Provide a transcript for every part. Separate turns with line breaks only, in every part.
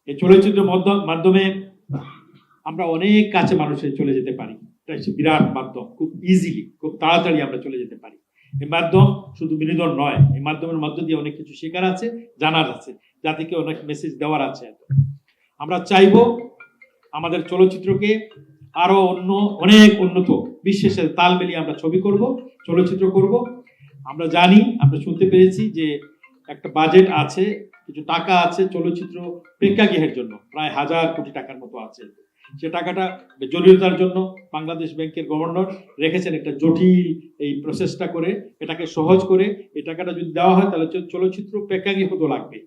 এই চলচ্চিত্রের মাধ্যমে আমরা অনেক কাছে মানুষের চলে যেতে পারি। এটা হচ্ছে বিরাট মাধ্যম, খুব ইজিলি, খুব তাড়াতাড়ি আমরা চলে যেতে পারি। এই মাধ্যম শুধু বিনোদন নয়, এই মাধ্যমের মধ্য দিয়ে অনেক কিছু শেখার আছে, জানার আছে, জাতিকে অনেক মেসেজ দেওয়ার আছে। আমরা চাইবো আমাদের চলচ্চিত্রকে আরো অনেক উন্নত, বিশ্বের সাথে তাল মিলিয়ে আমরা ছবি করব, চলচ্চিত্র করব। আমরা জানি, আমরা শুনতে পেরেছি যে একটা বাজেট আছে, কিছু টাকা আছে চলচ্চিত্র প্রেক্ষাগৃহের জন্য, প্রায় 1000 কোটি টাকার মতো আছে। সে টাকাটা জটিলতার জন্য বাংলাদেশ ব্যাংকের গভর্নর রেখেছেন একটা জটিল এই প্রসেসটা করে, এটাকে সহজ করে এই টাকাটা যদি দেওয়া হয় তাহলে চলচ্চিত্র প্রেক্ষাগৃহ তো লাগবে,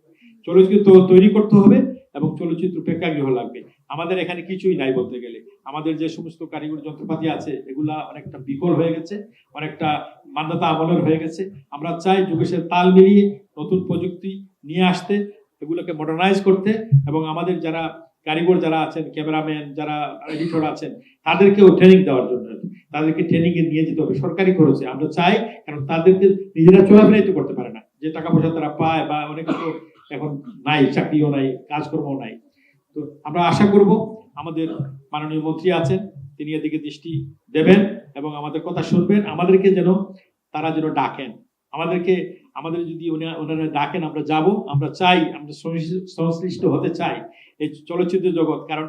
চলচ্চিত্র তৈরি করতে হবে এবং চলচ্চিত্র প্রেক্ষাগৃহ লাগবে। আমাদের এখানে কিছুই নাই বলতে গেলে। আমাদের যে সমস্ত কারিগরি যন্ত্রপাতি আছে এগুলা অনেকটা বিকল হয়ে গেছে, অনেকটা মান্যতা আমলের হয়ে গেছে। আমরা চাই যুগের সাথে তাল মিলিয়ে নতুন প্রযুক্তি নিয়ে আসতে, এগুলোকে মডার্নাইজ করতে, এবং আমাদের যারা কারিগর যারা আছেন, ক্যামেরাম্যান যারা, এডিটর আছেন, তাদেরকেও ট্রেনিং দেওয়ার জন্য, তাদেরকে ট্রেনিং এ নিয়ে যেতে হবে সরকারি খরচে। আমরা চাই, কারণ তাদেরকে নিজেরা চলাফেরাই তো করতে পারে না, যে টাকা পয়সা তারা পায়, বা অনেক তো এখন নাই, চাকরিও নাই, কাজকর্মও নাই। তো আমরা আশা করব আমাদের মাননীয় মন্ত্রী আছেন, তিনি এদিকে দৃষ্টি দেবেন এবং আমাদের কথা শুনবেন, আমাদেরকে যেন তারা যেন ডাকেন, আমাদের যদি ওনারা ডাকেন আমরা যাব। আমরা চাই, আমরা সংশ্লিষ্ট হতে চাই এই চলচ্চিত্র জগৎ, কারণ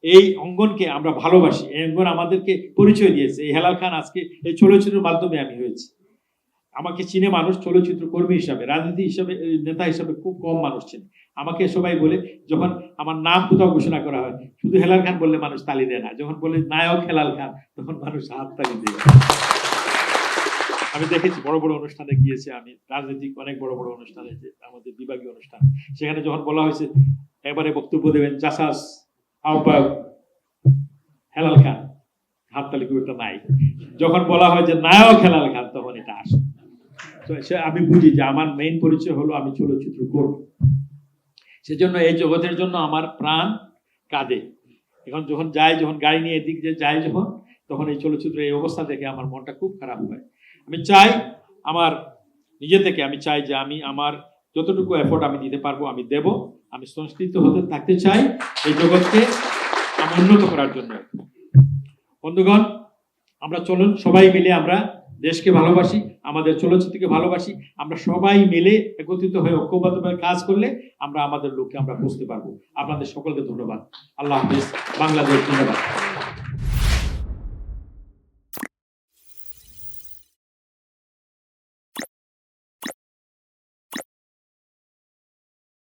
এই অঙ্গনকে আমরা ভালোবাসি, এই অঙ্গন আমাদেরকে পরিচয় দিয়েছে। এই হেলাল খান আজকে এই চলচ্চিত্রের মাধ্যমে আমি হয়েছি। আমাকে চিনে মানুষ চলচ্চিত্র কর্মী হিসাবে, রাজনীতি হিসাবে, নেতা হিসাবে খুব কম মানুষ চিনে আমাকে। সবাই বলে, যখন আমার নাম কোথাও ঘোষণা করা হয়, শুধু হেলাল খান বললে মানুষ তালি দেয় না, যখন বলে নায়ক হেলাল খান তখন মানুষ হাত তালি দেয়। আমি দেখেছি বড় বড় অনুষ্ঠানে গিয়েছে, আমি রাজনৈতিক অনেক বড় বড় অনুষ্ঠানে, যে আমাদের বিভাগীয় অনুষ্ঠান, সেখানে যখন বলা হয়েছে এবারে বক্তব্য দেবেন জাসাস আহ্বায়ক হেলাল খান, হাততালি খুব একটা নাই। যখন বলা হয় যে নায়ক হেলাল খান, তখন এটা আসে। তো আমি বুঝি যে আমার মেইন পরিচয় হলো আমি চলচ্চিত্র করব, সেজন্য এই জগতের জন্য আমার প্রাণ কাঁদে। এখন যখন গাড়ি নিয়ে এদিক যে যাই তখন এই চলচ্চিত্র এই অবস্থা দেখে আমার মনটা খুব খারাপ হয়। আমি চাই আমার নিজে থেকে, আমি চাই যে আমি আমার যতটুকু এফোর্ট আমি দিতে পারবো আমি দেব। আমি সংস্কৃত হতে থাকতে চাই এই জগৎকে আমি উন্নত করার জন্য। বন্ধুগণ, আমরা চলুন সবাই মিলে আমরা দেশকে ভালোবাসি, আমাদের চলচ্চিত্রকে ভালোবাসি। আমরা সবাই মিলে একত্রিত হয়ে ঐক্যবদ্ধভাবে কাজ করলে আমরা আমাদের লক্ষ্যে আমরা বুঝতে পারবো। আপনাদের সকলকে ধন্যবাদ। আল্লাহ হাফেজ। বাংলাদেশ জিন্দাবাদ।